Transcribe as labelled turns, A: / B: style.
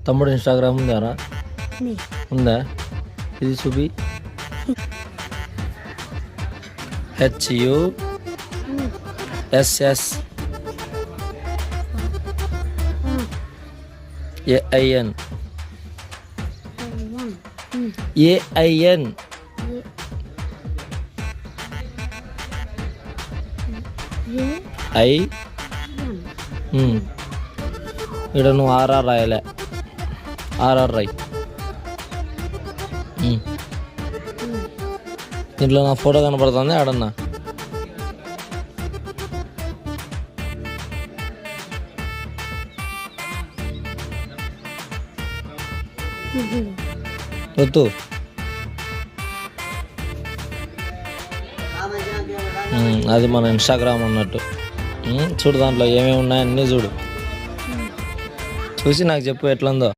A: తమ్ముడు ఇన్స్టాగ్రామ్ ఉందారా? ఉందా? ఇది చూపి. HUSS AIN ఇక్కడ నువ్వు ఆర్ఆర్ రాయలే, ఆర్ఆర్ రాయి. దీంట్లో నా ఫోటో కనపడుతుంది ఆడన్నా. వద్దు, అది మన ఇన్స్టాగ్రామ్ అన్నట్టు. చూడు దాంట్లో ఏమేమి ఉన్నాయో అన్నీ చూడు, చూసి నాకు చెప్పు ఎట్లుందో.